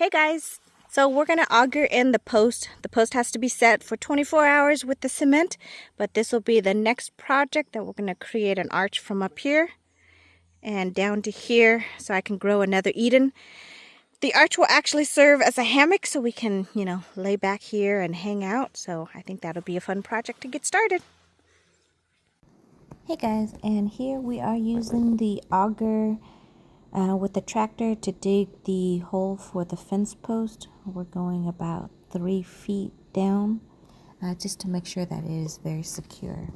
Hey guys, so we're going to auger in the post. The post has to be set for 24 hours with the cement, but this will be the next project that we're going to create an arch from up here and down to here so I can grow another Eden. The arch will actually serve as a hammock so we can, lay back here and hang out. So I think that'll be a fun project to get started. Hey guys, and here we are using the auger with the tractor to dig the hole for the fence post. We're going about 3 feet down just to make sure that it is very secure.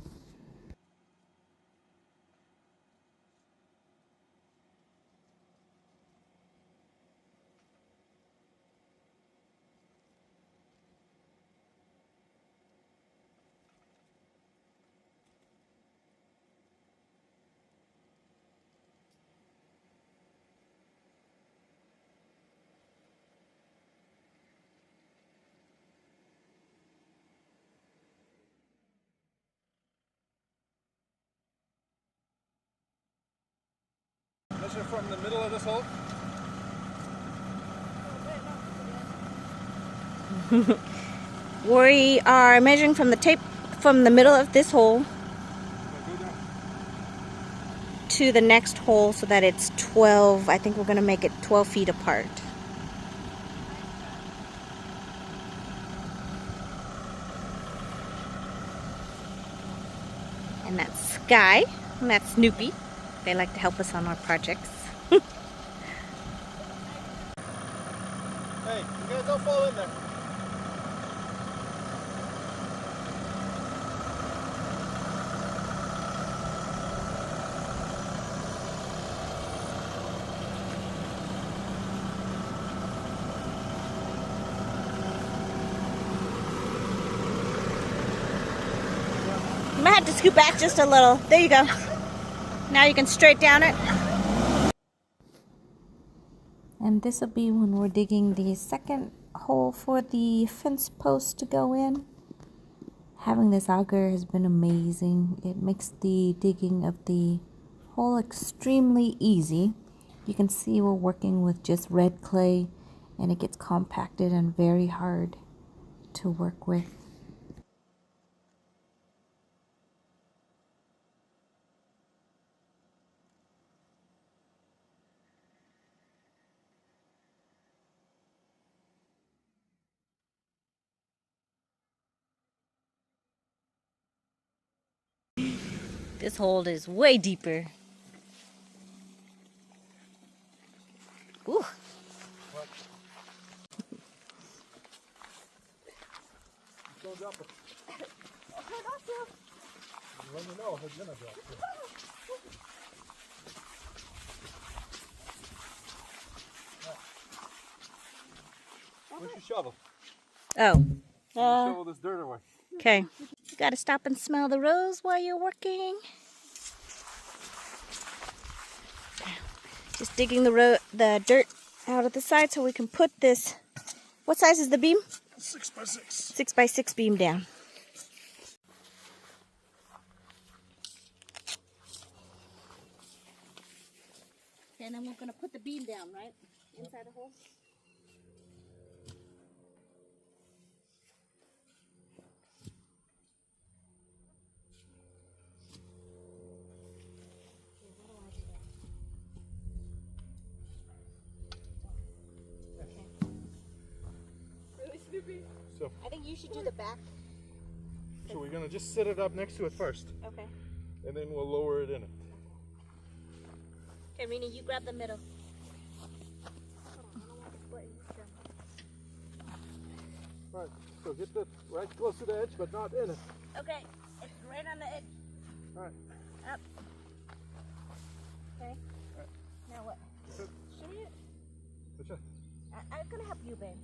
Measure from the middle of this hole. We are measuring from the tape from the middle of this hole to the next hole so that it's 12. I think we're going to make it 12 feet apart. And that's Sky, and that's Snoopy. They like to help us on our projects. Hey, you guys don't fall in there. You might have to scoot back just a little. There you go. Now you can straight down it. And this will be when we're digging the second hole for the fence post to go in. Having this auger has been amazing. It makes the digging of the hole extremely easy. You can see we're working with just red clay and it gets compacted and very hard to work with. This hole is way deeper. Ooh. What? Don't drop it. Let me know if it's gonna drop. Where's your shovel? Oh. Shovel this dirt away. Okay. You gotta stop and smell the rose while you're working. Just digging the dirt out of the side so we can put this. What size is the beam? 6 by 6. 6 by 6 beam down. Okay, and then we're gonna put the beam down, right? Inside the hole. So, I think you should do the back. so we're gonna just set it up next to it first, Okay. and then we'll lower it in it. Okay, Rini, you grab the middle. Alright, so get that right close to the edge, but not in it. Okay, it's right on the edge. Alright. Up. Okay. Alright. Now what? Good. Show me it. Good shot. I'm gonna help you, babe.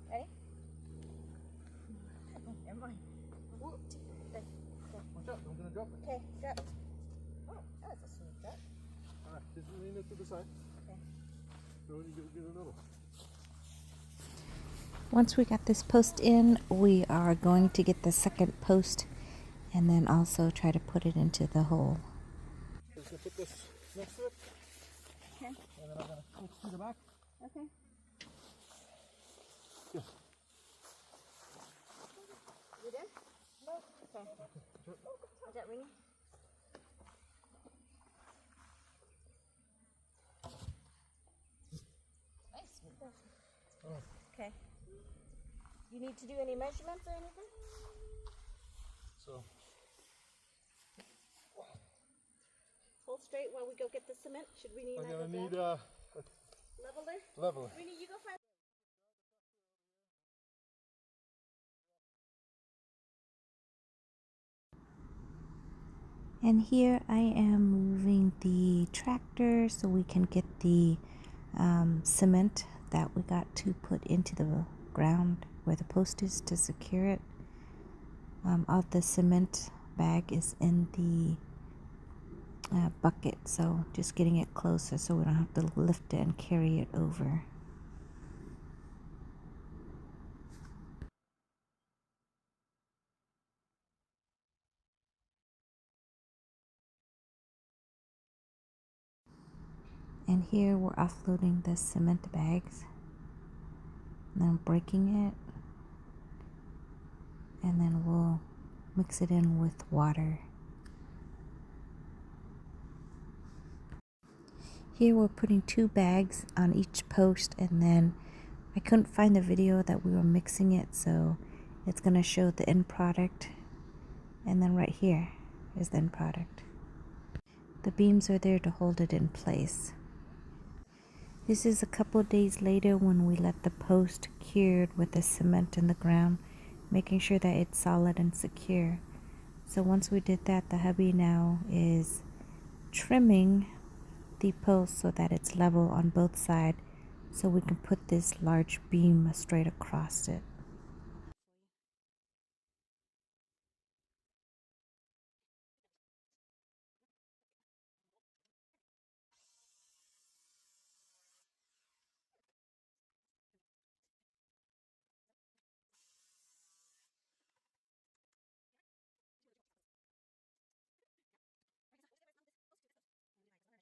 Ready? Oh, never mind. Watch out, I'm gonna drop it. Okay, go. Oh, that's a smooth shot. Alright, just lean it to the side. Okay. So when you get a little. Once we got this post in, we are going to get the second post and then also try to put it into the hole. Just gonna put this next to it. Okay. And then I'm gonna switch to the back. Okay. Okay. Is that ringing? Nice. Okay. You need to do any measurements or anything? So, Hold straight while we go get the cement. Should we need I'm like gonna a need leveler? leveler. Rini, you go find. And here I am moving the tractor so we can get the cement that we got to put into the ground where the post is to secure it. All the cement bag is in the bucket, so just getting it closer so we don't have to lift it and carry it over. And here we're offloading the cement bags and then breaking it, and then we'll mix it in with water. Here we're putting 2 bags on each post, and then I couldn't find the video that we were mixing it, so it's going to show the end product, and then right here is the end product. The beams are there to hold it in place. This is a couple days later when we let the post cured with the cement in the ground, making sure that it's solid and secure. So once we did that, the hubby now is trimming the post so that it's level on both sides, so we can put this large beam straight across it.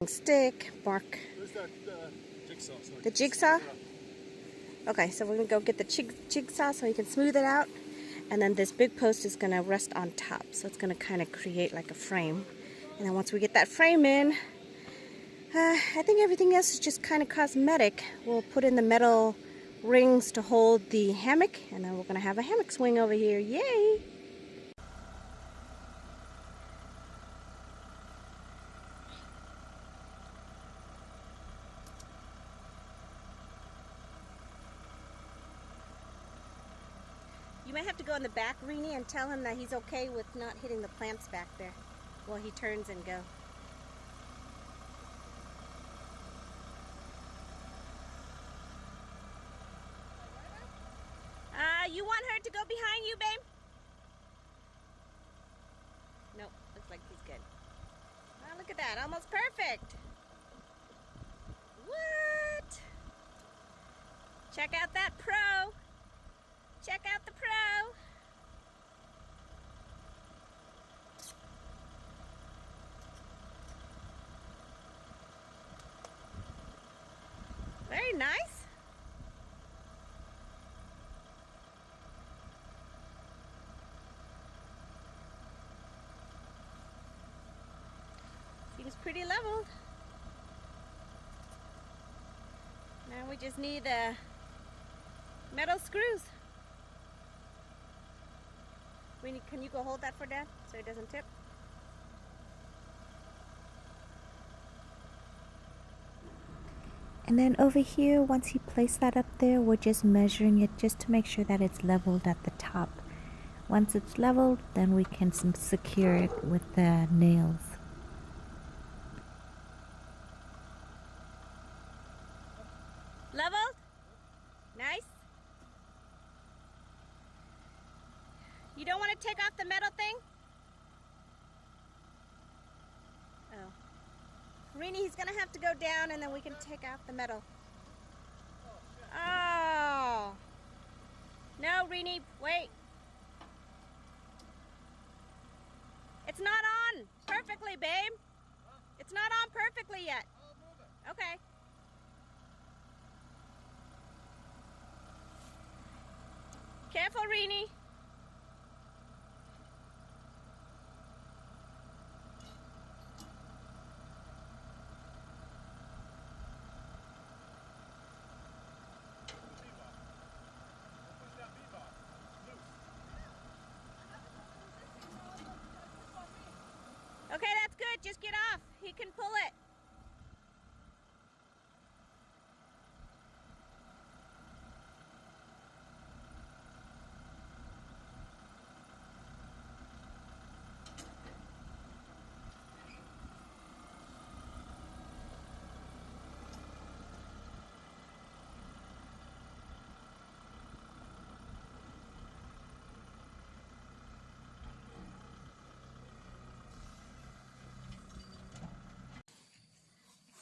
Stick, bark. Where's that jigsaw? The jigsaw? Okay, so we're gonna go get the jigsaw so you can smooth it out. And then this big post is gonna rest on top. So it's gonna kind of create like a frame. And then once we get that frame in, I think everything else is just kind of cosmetic. We'll put in the metal rings to hold the hammock, and then we're gonna have a hammock swing over here. Yay! You might have to go in the back, Rini, and tell him that he's okay with not hitting the plants back there while he turns and go. You want her to go behind you, babe? Nope, looks like he's good. Oh, look at that, almost perfect. What? Check out that pro. Check out the pro. Very nice. Seems pretty leveled. Now we just need the metal screws. Can you go hold that for Dad so it doesn't tip? And then over here, once he placed that up there, we're just measuring it just to make sure that it's leveled at the top. Once it's leveled, then we can secure it with the nails. Leveled? Nice. You don't want to take off the metal thing? Oh. Rini, he's going to have to go down and then we can take off the metal. Oh. No, Rini, wait. It's not on perfectly, babe. It's not on perfectly yet. Okay. Careful, Rini. just get off. He can pull it.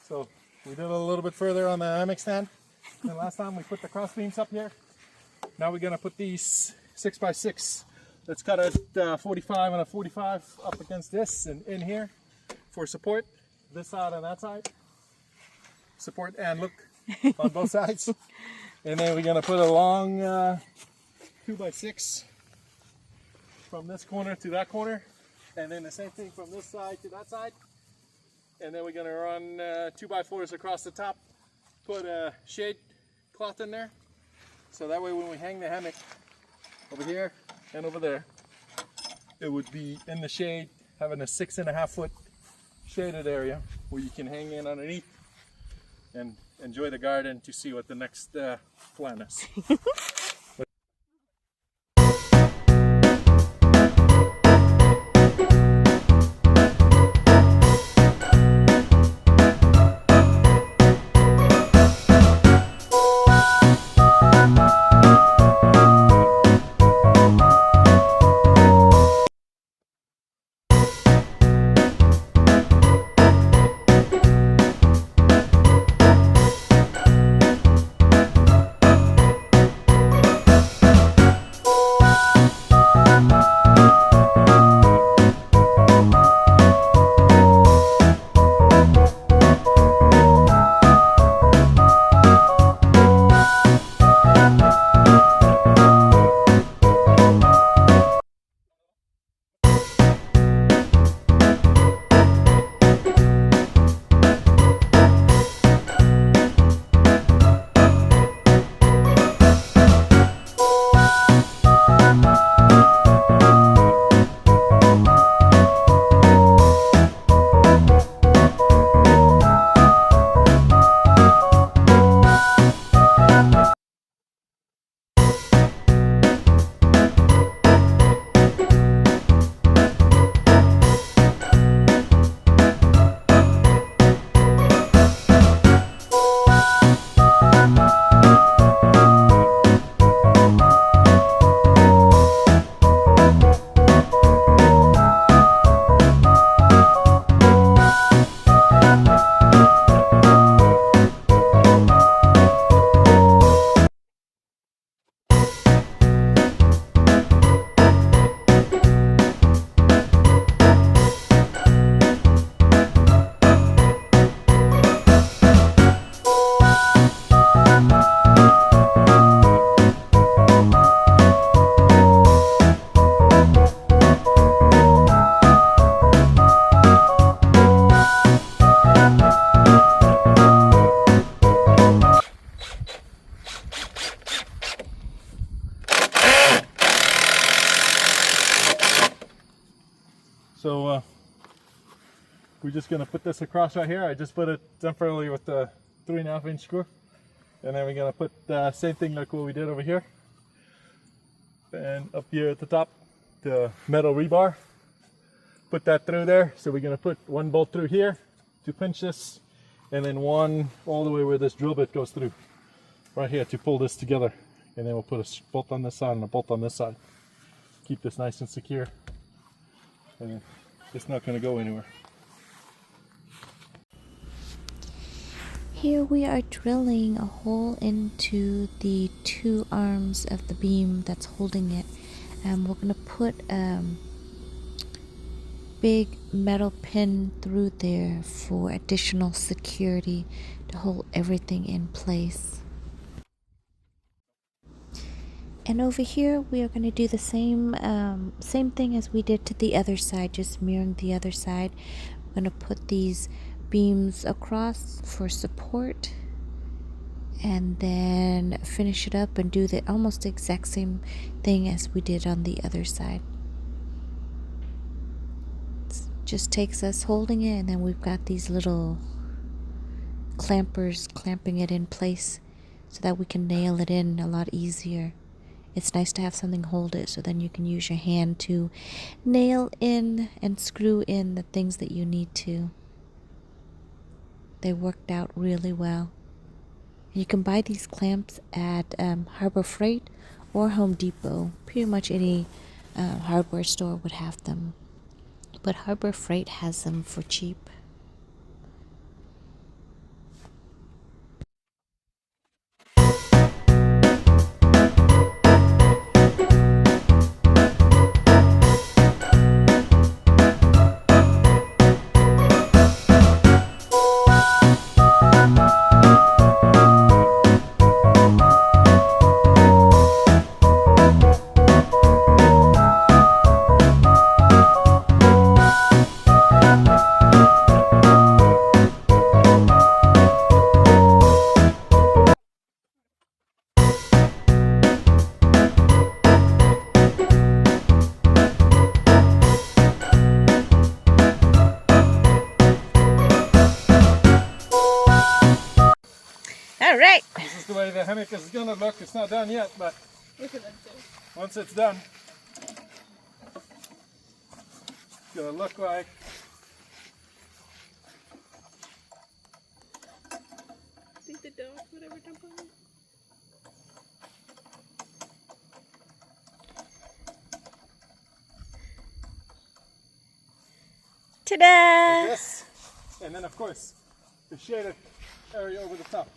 So we did a little bit further on the hammock stand. And last time we put the cross beams up here. Now we're gonna put these 6x6. Let's cut a 45 and a 45 up against this and in here for support. This side and that side. Support and look on both sides. And then we're gonna put a long 2x6 from this corner to that corner. And then the same thing from this side to that side. And then we're going to run 2x4s across the top, put a shade cloth in there, so that way when we hang the hammock over here and over there, it would be in the shade, having a 6.5 foot shaded area where you can hang in underneath and enjoy the garden to see what the next plan is. So we're just going to put this across right here. I just put it temporarily with the 3.5-inch screw. And then we're going to put the same thing like what we did over here. And up here at the top, the metal rebar. Put that through there. So we're going to put one bolt through here to pinch this. And then one all the way where this drill bit goes through. Right here to pull this together. And then we'll put a bolt on this side and a bolt on this side. Keep this nice and secure. And it's not going to go anywhere. Here we are drilling a hole into the two arms of the beam that's holding it. And we're going to put a big metal pin through there for additional security to hold everything in place. And over here we are going to do the same thing as we did to the other side, just mirroring the other side. We're going to put these beams across for support and then finish it up and do the almost exact same thing as we did on the other side. It's just takes us holding it, and then we've got these little clampers clamping it in place so that we can nail it in a lot easier. It's nice to have something hold it, so then you can use your hand to nail in and screw in the things that you need to. They worked out really well. You can buy these clamps at Harbor Freight or Home Depot. Pretty much any hardware store would have them, but Harbor Freight has them for cheap. All right. This is the way the hammock is gonna look. It's not done yet, but once it's done, it's gonna look like I think the dog would ever jump on it. Ta-da! this, and then of course the shaded area over the top.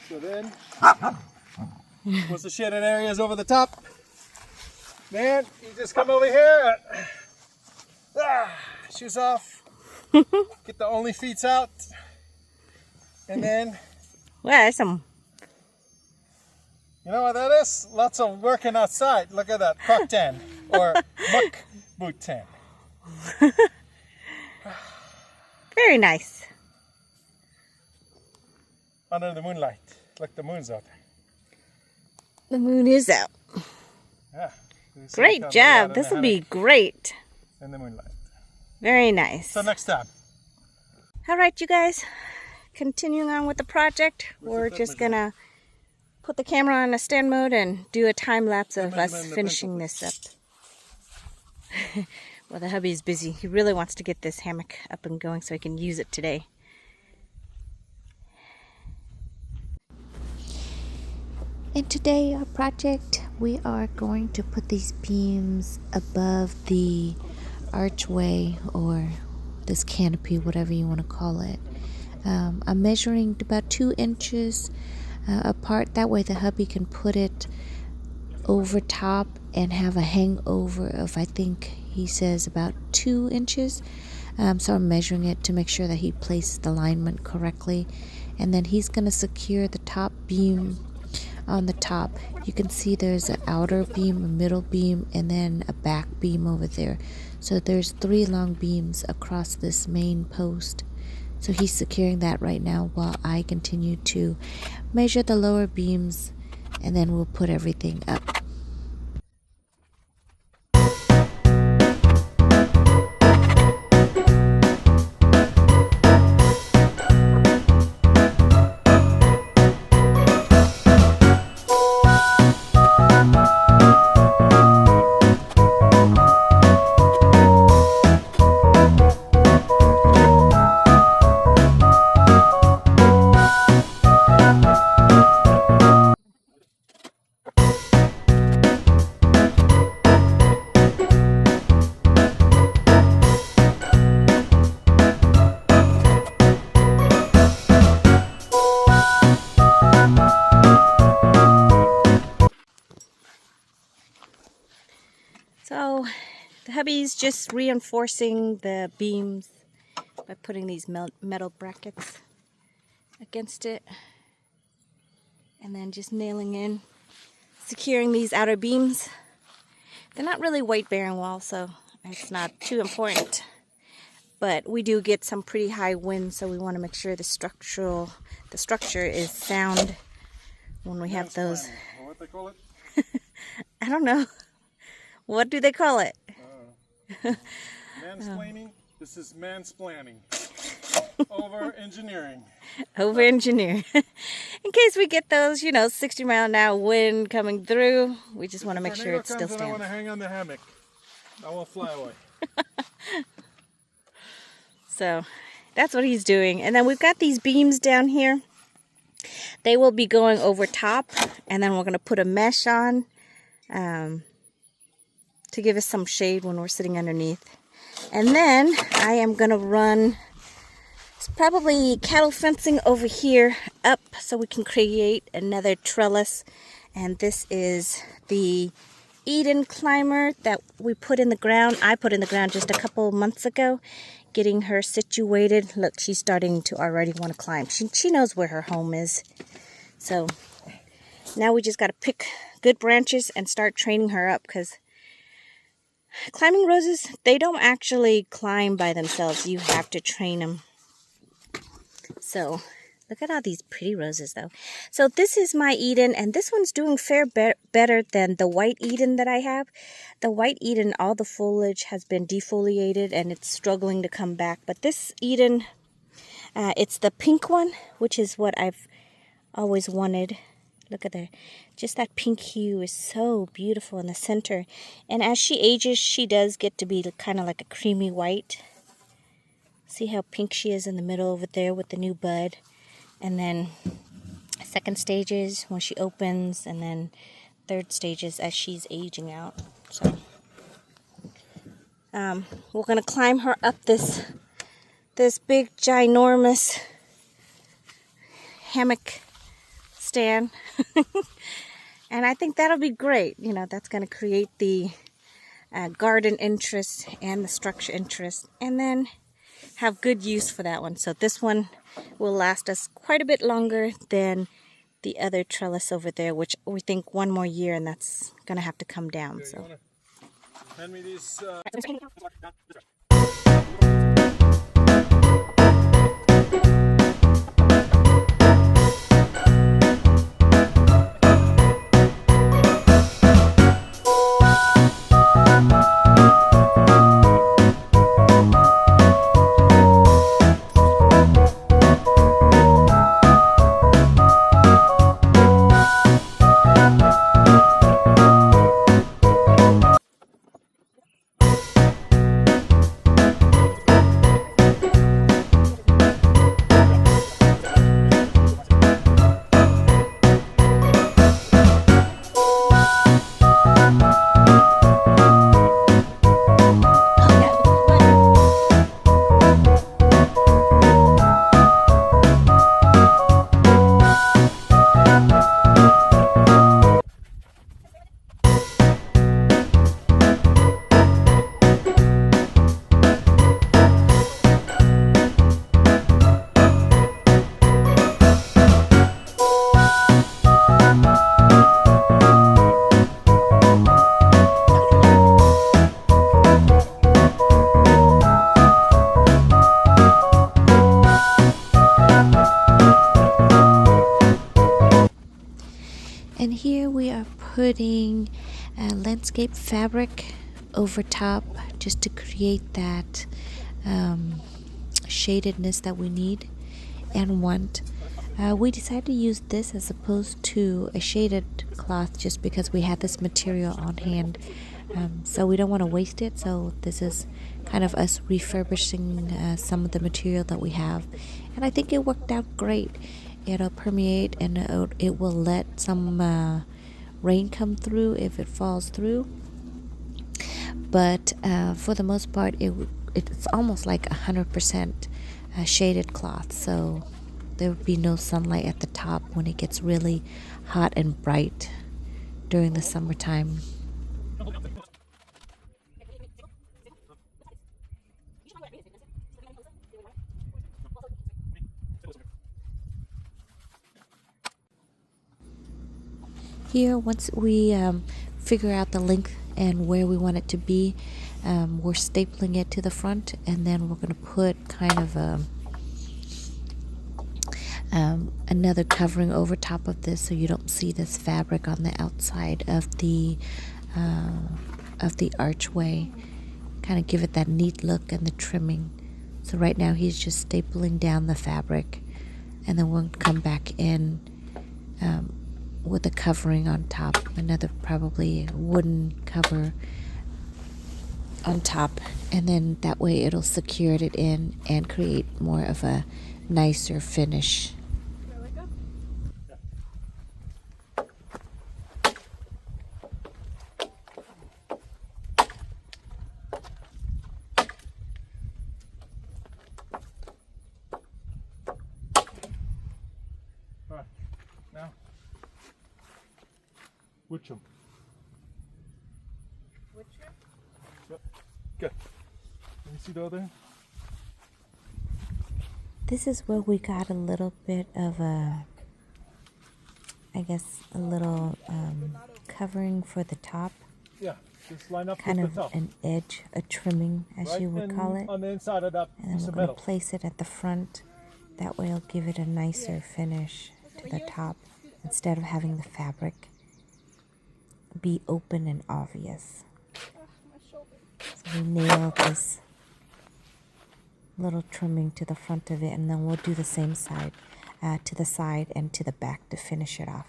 So then, once the shaded area is over the top, then you just come over here, shoes off, get the only feet out, and then, Well, that's some. you know what that is? Lots of working outside. Look at that, croc tan, or muck boot tan. Very nice. Under the moonlight. Look, the moon's out there. The moon is out. Yeah. Great job. This will be great. In the moonlight. Very nice. So next time. All right, you guys. Continuing on with the project, we're just gonna put the camera on a stand mode and do a time lapse of us finishing this up. Well, the hubby is busy. He really wants to get this hammock up and going so he can use it today. And today, our project, we are going to put these beams above the archway or this canopy, whatever you want to call it. I'm measuring about 2 inches apart. That way the hubby can put it over top and have a hangover of, I think he says, about 2 inches. So I'm measuring it to make sure that he places the alignment correctly. And then he's going to secure the top beam on the top. You can see there's an outer beam, a middle beam, and then a back beam over there. So there's 3 long beams across this main post. So he's securing that right now while I continue to measure the lower beams, and then we'll put everything up. So the hubby's just reinforcing the beams by putting these metal brackets against it, and then just nailing in, securing these outer beams. They're not really weight-bearing walls, so it's not too important, but we do get some pretty high winds, so we want to make sure the structure is sound when we have those. What they call it? I don't know. What do they call it? Mansplaining, this is mansplaining. Over engineering. Over engineer. In case we get those, 60-mile-an-hour wind coming through, we just want to make sure it still stands. I want to hang on the hammock. I won't fly away. So that's what he's doing. And then we've got these beams down here. They will be going over top, and then we're going to put a mesh on to give us some shade when we're sitting underneath. And then I am going to run probably cattle fencing over here up so we can create another trellis. And this is the Eden climber that we put in the ground. I put in the ground just a couple months ago, getting her situated. Look, she's starting to already want to climb. She knows where her home is. So now we just got to pick good branches and start training her up, because climbing roses, they don't actually climb by themselves. You have to train them. So look at all these pretty roses though. So this is my Eden, and this one's doing better than the white Eden that I have. The white Eden, all the foliage has been defoliated and it's struggling to come back. But this Eden, it's the pink one, which is what I've always wanted. Look at that. Just that pink hue is so beautiful in the center. And as she ages, she does get to be kind of like a creamy white. See how pink she is in the middle over there with the new bud. And then second stages when she opens, and then third stages as she's aging out. So we're going to climb her up this big ginormous hammock stand. And I think that'll be great. That's going to create the garden interest and the structure interest, and then have good use for that one. So this one will last us quite a bit longer than the other trellis over there, which we think one more year and that's going to have to come down. Here, so hand me these. And here we are putting landscape fabric over top just to create that shadedness that we need and want. We decided to use this as opposed to a shaded cloth just because we had this material on hand. So we don't want to waste it, so this is kind of us refurbishing some of the material that we have. And I think it worked out great. It'll permeate and it will let some rain come through if it falls through. But for the most part, it's almost like 100% shaded cloth. So there would be no sunlight at the top when it gets really hot and bright during the summertime. Here, once we figure out the length and where we want it to be, we're stapling it to the front, and then we're going to put kind of another covering over top of this so you don't see this fabric on the outside of the archway, kind of give it that neat look and the trimming. So right now he's just stapling down the fabric, and then we'll come back in with a covering on top, another probably wooden cover on top, and then that way it'll secure it in and create more of a nicer finish. All right, now wood chip. Yep. Good. Let me see the other. This is where we got a little bit of a, I guess, a little covering for the top. Yeah, just line up Kind with of the top. an edge, a trimming, as Right you would call it. on the inside of that And then piece we're of going to metal. place it at the front. That way it'll give it a nicer finish to the top instead of having the fabric be open and obvious. So we nailed this little trimming to the front of it, and then we'll do the same side to the side and to the back to finish it off.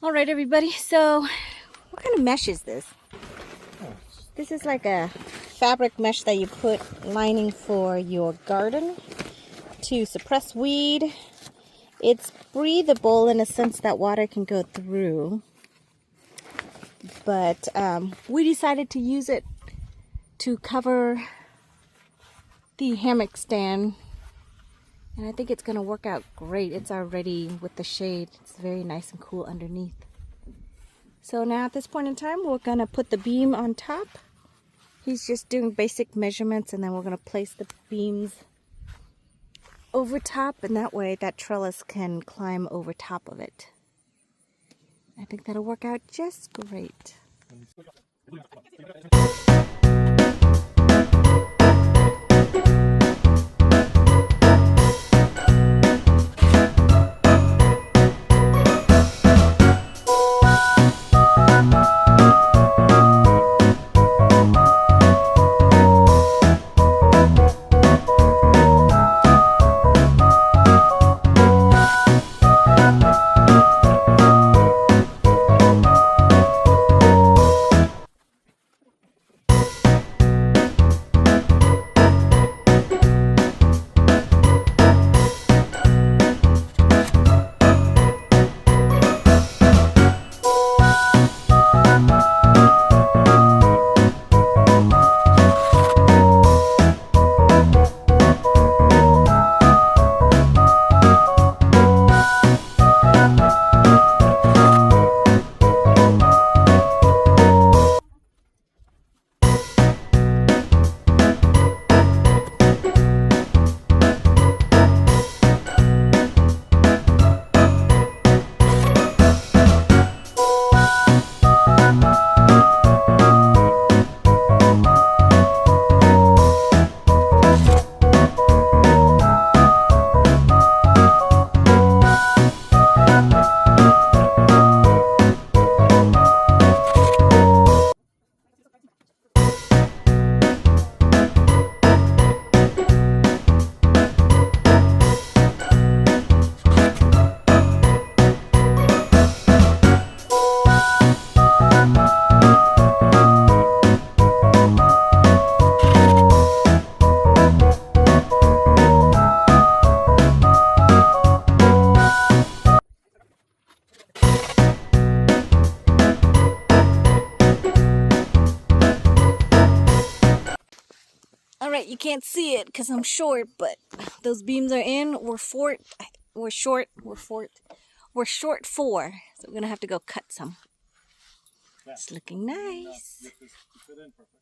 All right, everybody. So, what kind of mesh is this? This is like a fabric mesh that you put lining for your garden to suppress weed. It's breathable in a sense that water can go through. But we decided to use it to cover the hammock stand. And I think it's going to work out great. It's already with the shade. It's very nice and cool underneath. So now at this point in time, we're going to put the beam on top. He's just doing basic measurements, and then we're going to place the beams over top, and that way that trellis can climb over top of it. I think that'll work out just great. Alright, you can't see it because I'm short, but those beams are in. We're short 4. So we're gonna have to go cut some. Yeah. It's looking nice. This is to fit in perfect.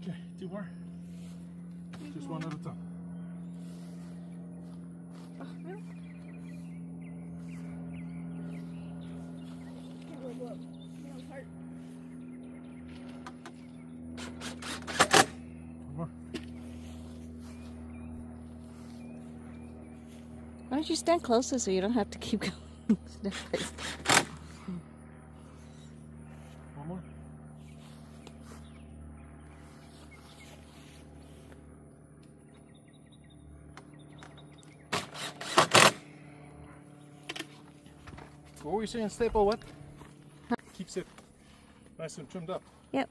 Okay, 2 more. Just one at a time. Oh, really? Whoa. That hurt. One more. Why don't you stand closer so you don't have to keep going? One more. What were you saying, staple what? Keeps it nice and trimmed up. Yep.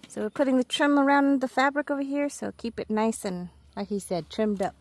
So we're putting the trim around the fabric over here, so keep it nice and, like he said, trimmed up.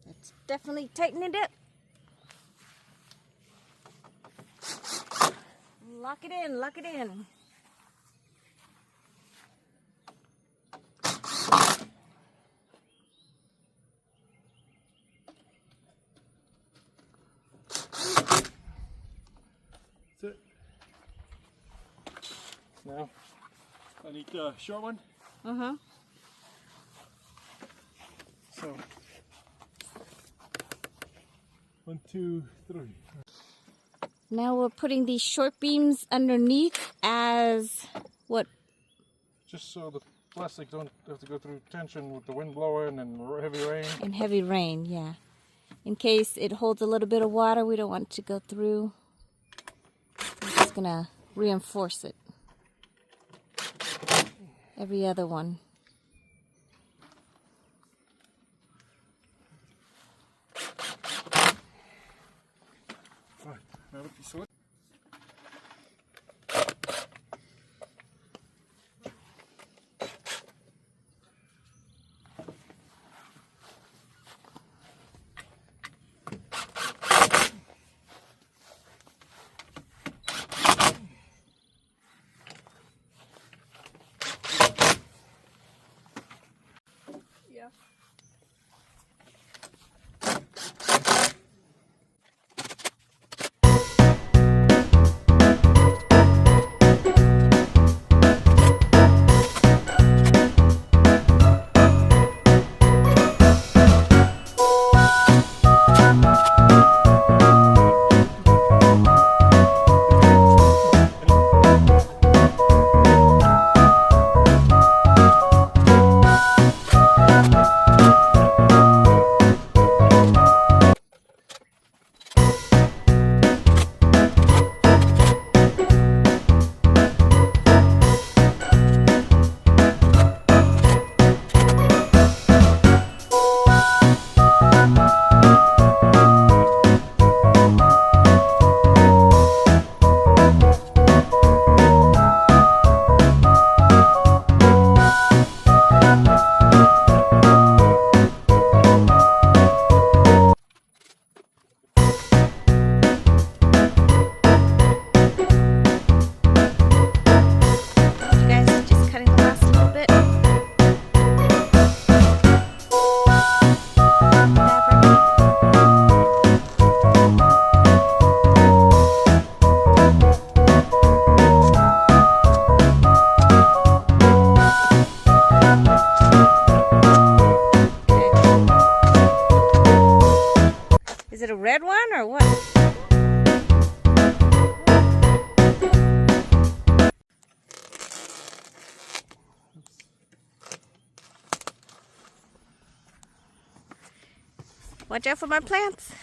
Let's definitely tighten it up. Lock it in, lock it in. That's it. Now, I need a short one. Uh-huh. So, 1, 2, 3. Now we're putting these short beams underneath as what? Just so the plastic don't have to go through tension with the wind blowing and heavy rain. In heavy rain, yeah. In case it holds a little bit of water, we don't want it to go through. We're just gonna reinforce it. Every other one. Right, now with the sword. Yeah. Watch out for my plants.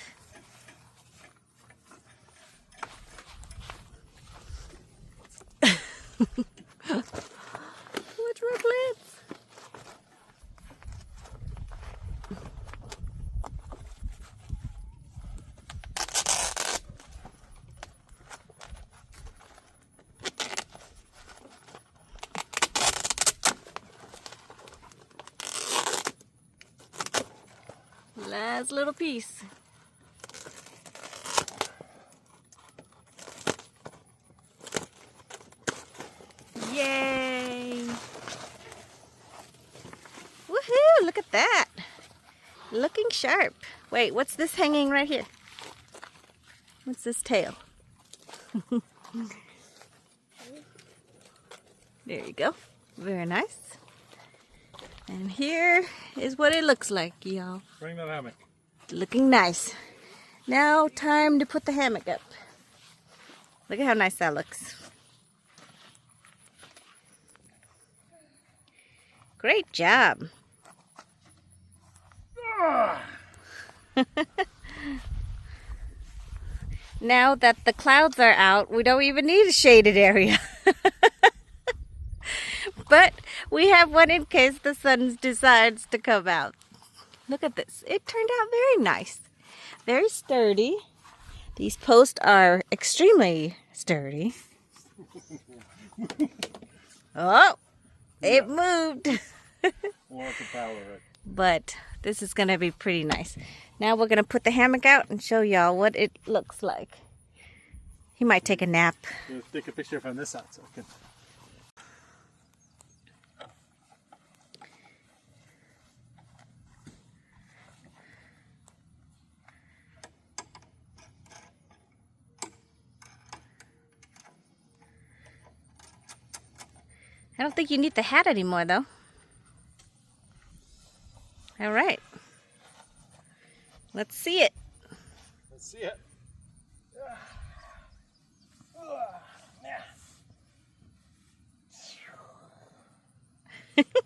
Watch my plants. Last little piece. Yay! Woohoo! Look at that. Looking sharp. Wait, what's this hanging right here? What's this tail? There you go. Very nice. And here is what it looks like, y'all. Bring that hammock. Looking nice. Now time to put the hammock up. Look at how nice that looks. Great job. Now that the clouds are out, we don't even need a shaded area. But we have one in case the sun decides to come out. Look at this. It turned out very nice. Very sturdy. These posts are extremely sturdy. Oh, it moved. We'll have to power it. But this is going to be pretty nice. Now we're going to put the hammock out and show y'all what it looks like. He might take a nap. We'll take a picture from this side so I can... I don't think you need the hat anymore, though. All right. Let's see it. Let's see it.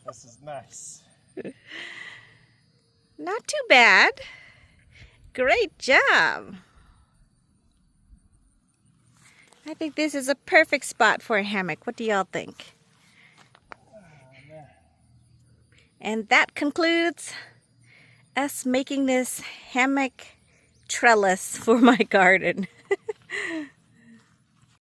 This is nice. Not too bad. Great job. I think this is a perfect spot for a hammock. What do y'all think? And that concludes us making this hammock trellis for my garden.